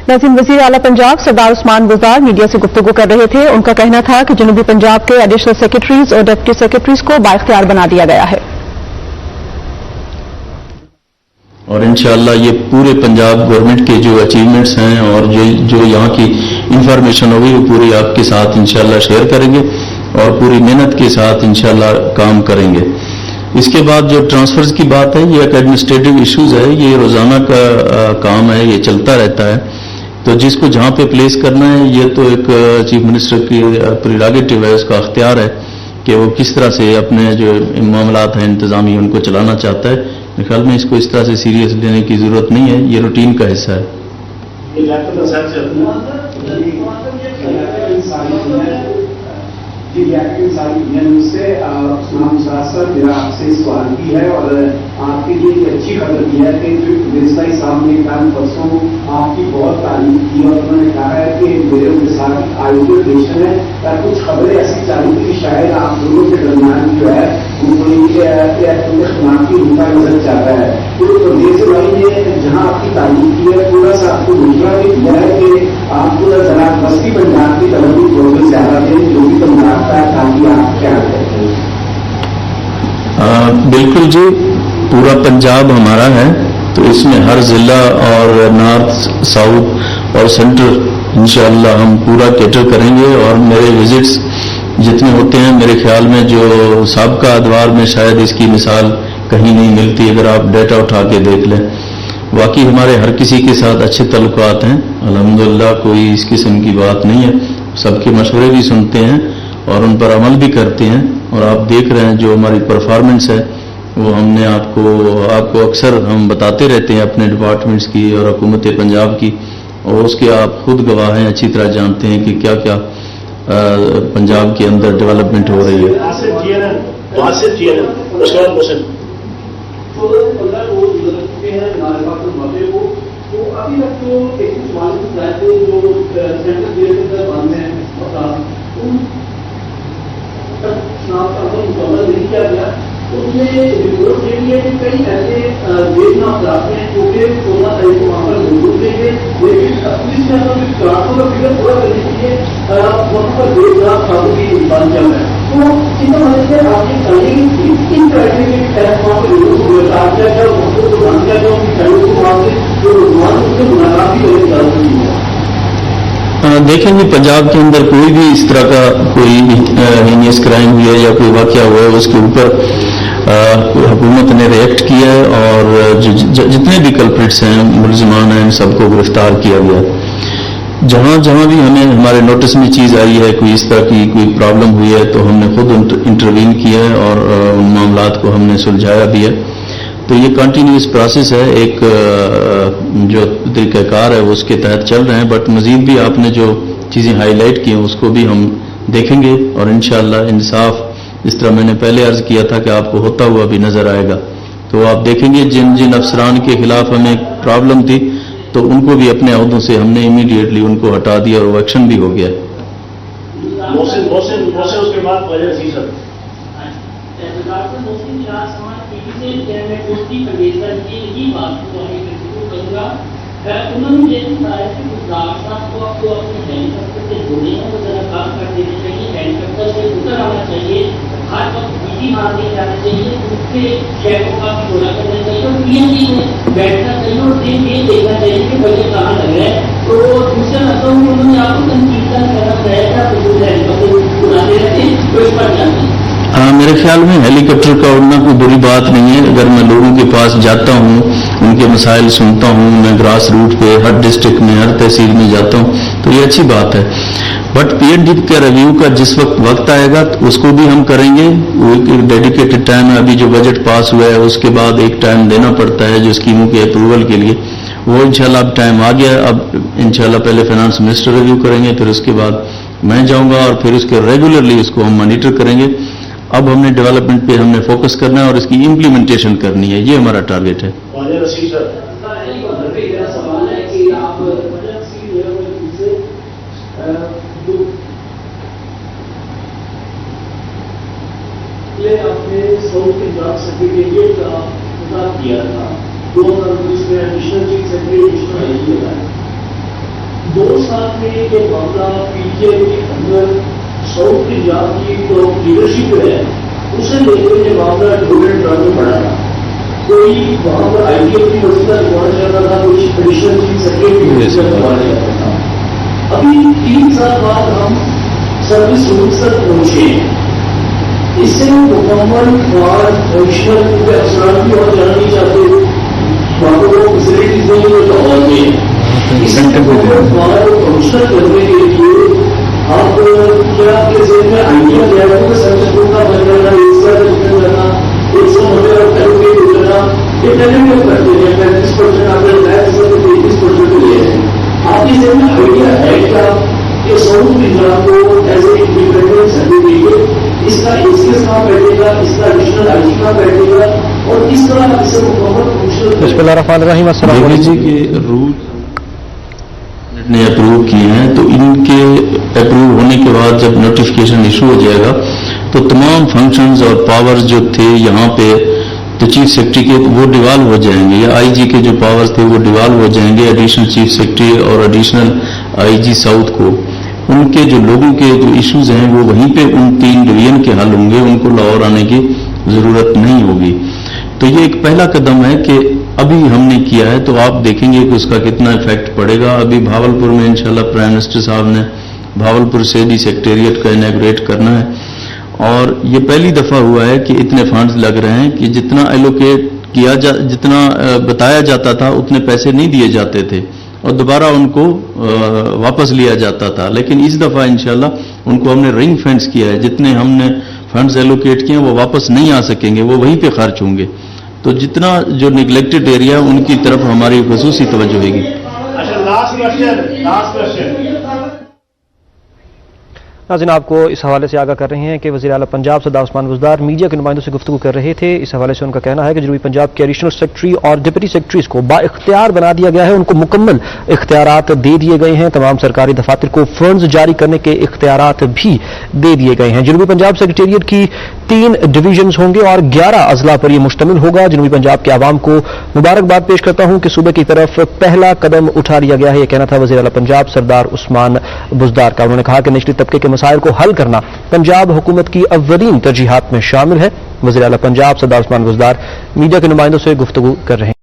नाज़रीन, वज़ीर आला पंजाब सरदार उस्मान गुज़ार मीडिया से गुफ्तगू कर रहे थे। उनका कहना था कि जनूबी पंजाब के एडिशनल सेक्रेटरीज और डिप्टी सेक्रेटरीज को बाइख्तियार बना दिया गया है और इंशाअल्लाह ये पूरे पंजाब गवर्नमेंट के जो अचीवमेंट्स हैं और जो यहाँ की इंफॉर्मेशन होगी वो पूरी आपके साथ इंशाअल्लाह शेयर करेंगे और पूरी मेहनत के साथ इंशाअल्लाह काम करेंगे। इसके बाद जो ट्रांसफर्स की बात है, ये एक एडमिनिस्ट्रेटिव इश्यूज है, ये रोजाना का काम है, ये चलता रहता है। तो जिसको जहाँ पे प्लेस करना है ये तो एक चीफ मिनिस्टर की प्रीरोगेटिव है, उसका अख्तियार है कि वो किस तरह से अपने जो मामलात हैं इंतजामी उनको चलाना चाहता है। मेरे ख्याल में इसको इस तरह से सीरियस लेने की जरूरत नहीं है, ये रूटीन का हिस्सा है। मुझसे मेरा आपसे सवाल भी है और आपके लिए एक अच्छी खबर भी है कि मिनिस्टर साहब ने कल परसों आपकी बहुत तारीफ की और उन्होंने कहा है कि मेरे उनके साथ आयोजित रिलेशन है या कुछ खबरें ऐसी चालू की शायद आप दोनों के दरमियान जो है खिलाफ की रूपा नजर चाहता है। तो प्रदेश भाई ने जहाँ आपकी तारीफ की है थोड़ा सा आपको दूसरा भी दिया है कि आपको जरा बस्ती पंजाब की तरफ भी प्रोग्रेस ज्यादा थे जो भी पंजाब का ताकि आप क्या करते हैं। बिल्कुल जी, पूरा पंजाब हमारा है तो इसमें हर जिला और नॉर्थ साउथ और सेंट्रल इंशाअल्लाह हम पूरा कैटर करेंगे। और मेरे विजिट्स जितने होते हैं मेरे ख्याल में जो साबका अदवार में शायद इसकी मिसाल कहीं नहीं मिलती, अगर आप डेटा उठा के देख लें। वाकई हमारे हर किसी के साथ अच्छे तल्लुकात हैं अल्हम्दुलिल्लाह, कोई इस किस्म की बात नहीं है। सबके मशवरे भी सुनते हैं और उन पर अमल भी करते हैं। और आप देख रहे हैं जो हमारी परफॉर्मेंस है वो हमने आपको अक्सर हम बताते रहते हैं अपने डिपार्टमेंट्स की और हुकूमत पंजाब की, और उसके आप खुद गवाह हैं, अच्छी तरह जानते हैं कि क्या क्या पंजाब के अंदर डेवलपमेंट हो रही है। नहीं किया गया तो उसमें रिपोर्ट ये भी है कि कई ऐसे योजना अपराध हैं जो कि 16 तारीख को वहाँ पर मौजूद देंगे, लेकिन पुलिस ने अपने ग्राहकों का फिगर पूरा करने के लिए वहाँ पर 1 लाख छात्रों की निशान चल रहा है। तो इस वजह से आप ये कहेंगे कि इन क्राइटेरिया के तहत वहाँ पर लोगों को गिरफ्तार किया गया, वहाँ को ध्यान किया गया, उनकी खिलाड़ियों को वहाँ से जो रुझान उससे मुलाकात भी करने की जरूरत नहीं है। देखेंगे पंजाब के अंदर कोई भी इस तरह का कोई हीनियस क्राइम हुआ है या कोई वाकया हुआ है उसके ऊपर हुकूमत ने रिएक्ट किया है और जितने भी कल्प्रिट्स हैं मुलजिमान हैं सबको गिरफ्तार किया गया। जहाँ जहाँ भी हमें हमारे नोटिस में चीज़ आई है कोई इस तरह की कोई प्रॉब्लम हुई है तो हमने खुद इंटरवीन किया है और उन मामलात को हमने सुलझाया भी है। तो ये कंटिन्यूस प्रोसेस है, एक जो तरीक़ाकार है उसके तहत चल रहे हैं। बट मज़ीद भी आपने जो चीज़ें हाईलाइट की हैं उसको भी हम देखेंगे और इंशाअल्लाह इंसाफ इस तरह मैंने पहले अर्ज किया था कि आपको होता हुआ भी नज़र आएगा। तो आप देखेंगे जिन जिन अफसरान के खिलाफ हमें प्रॉब्लम थी तो उनको भी अपने अहदों से हमने इमीडिएटली उनको हटा दिया और वो एक्शन भी हो गया। उसके बाद उन्होंने ये बताया कि गुजरात साहब को आपको अपने हेलीकॉप्टर से जोड़े हैं तो जरा काम कर देना चाहिए, हेलीकॉप्टर से उतर आना चाहिए, हर वक्त बिजी मारने जाना चाहिए, उसके शहरों का भी जोड़ा करना चाहिए और पीएनजी में बैठना चाहिए और दिन ये देखना चाहिए कि बजट कहाँ लग रहा है। तो दूसरे शब्दों में उन्होंने आपको संकीर्तन करना चाहिए तो जो हेलीकॉप्टर उड़ाते रहते हैं तो इस पर जाते हैं। हाँ, मेरे ख्याल में हेलीकॉप्टर का उड़ना कोई बुरी बात नहीं है। अगर मैं लोगों के पास जाता हूँ, उनके मसाइल सुनता हूँ, मैं ग्रास रूट पे हर डिस्ट्रिक्ट में हर तहसील में जाता हूँ तो ये अच्छी बात है। बट पीएनडी के रिव्यू का जिस वक्त आएगा तो उसको भी हम करेंगे। वो एक डेडिकेटेड टाइम है, अभी जो बजट पास हुआ है उसके बाद एक टाइम देना पड़ता है जो स्कीमों के अप्रूवल के लिए, वो इंशाल्लाह अब टाइम आ गया। अब इंशाल्लाह पहले फाइनेंस मिनिस्टर रिव्यू करेंगे, फिर उसके बाद मैं जाऊँगा और फिर उसके रेगुलरली उसको हम मॉनिटर करेंगे। अब हमने डेवलपमेंट पे हमने फोकस करना है और इसकी इम्प्लीमेंटेशन करनी है, ये हमारा टारगेट है। आपने साउथ पंजाब सेक्रेटेरिएट का पता किया था 2019 में एडिशनल चीफ सेक्रेटरी 2 साल में ये मामला पीटीआई के अंदर साउथ पंजाब की जो लीडरशिप है उसे लेकर ये मामला ड्यूरेंट रन में पड़ा था। कोई वहां पर आईटीएफ की मसला करवाना चाहता था, कोई एडिशनल चीफ सेक्रेटरी की मसला करवाना चाहता था। अभी 3 साल बाद हम सर्विस रूल्स तक पहुंचे, इससे मुकम्मल बाद एडिशनल के अफसरान भी और जाना नहीं चाहते, वहां पर वो फैसिलिटीज नहीं है लाहौर में। इससे बाद कमिश्नर करने के लिए आप क्या आपके जेब में आइडिया क्या है? सर्विस रूल का बन जाना, एक साल करना, 190 और एलोकेट हो जाना, ये पहले भी करते हैं। 35% आपने लगाया, जिससे 33% लिए हैं। आपकी जेब में आइडिया है क्या कि साउथ पंजाब को एज ए इंडिपेंडेंट सर्टिफिकेट इसका एसीएस कहाँ बैठेगा, इसका एडिशनल आईजी कहाँ बैठेगा और किस तरह इसे मुकम्मल बिस्मिल्लाहिर्रहमानिर्रहीम। अस्सलाम मोदी जी के रूल ने अप्रूव किए हैं, तो इनके अप्रूव होने के बाद जब नोटिफिकेशन इशू हो जाएगा तो तमाम फंक्शंस और पावर्स जो थे यहाँ पे तो चीफ सेक्रेटरी के वो डिवाल्व हो जाएंगे, या आईजी के जो पावर्स थे वो डिवाल्व हो जाएंगे एडिशनल चीफ सेक्रेटरी और एडिशनल आईजी साउथ को। उनके जो लोगों के जो इश्यूज हैं वो वहीं पे उन 3 डिवीजन के हल होंगे, उनको लाहौर आने की जरूरत नहीं होगी। तो ये एक पहला कदम है कि अभी हमने किया है, तो आप देखेंगे कि उसका कितना इफेक्ट पड़ेगा। अभी भावलपुर में इंशाल्लाह प्राइम मिनिस्टर साहब ने भावलपुर से भी सेक्रेटेरिएट का इनॉग्रेट करना है, और ये पहली दफा हुआ है कि इतने फंड्स लग रहे हैं कि जितना एलोकेट किया जितना बताया जाता था उतने पैसे नहीं दिए जाते थे और दोबारा उनको वापस लिया जाता था। लेकिन इस दफा इंशाल्लाह उनको हमने रिंग फेंस किया है, जितने हमने फंड्स एलोकेट किए वो वापस नहीं आ सकेंगे, वो वहीं पे खर्च होंगे। तो जितना जो निगलेक्टेड एरिया उनकी तरफ हमारी खसूसी तवज्जो होगी। अच्छा, लास्ट क्वेश्चन नाज़रीन, आपको इस हवाले से आगाह कर रहे हैं कि वज़ीर आला पंजाब सरदार उस्मान बुज़दार मीडिया के नुमाइंदों से गुफ्तगू कर रहे थे। इस हवाले से उनका कहना है कि जनूबी पंजाब के एडिशनल सेक्रेटरी और डिप्टी सेक्रेटरीज को बाइख्तियार बना दिया गया है, उनको मुकम्मल इख्तियारात दे दिए गए हैं, तमाम सरकारी दफातर को फंड्स जारी करने के इख्तियारात भी दे दिए गए हैं। जनूबी पंजाब सेक्रेटेरिएट की 3 डिवीजन्स होंगे और 11 अजला पर यह मुश्तमिल होगा। जनूबी पंजाब के आवाम को मुबारकबाद पेश करता हूं कि सूबे की तरफ पहला कदम उठा लिया गया है, यह कहना था वज़ीर आला पंजाब सरदार उस्मान बुज़दार का। उन्होंने कहा कि निचली तबके के मसाइल को हल करना पंजाब हुकूमत की अव्वलीन तरजीहात में शामिल है। वज़ीर आला पंजाब सरदार उस्मान बुज़दार मीडिया के नुमाइंदों से गुफ्तगू कर रहे हैं।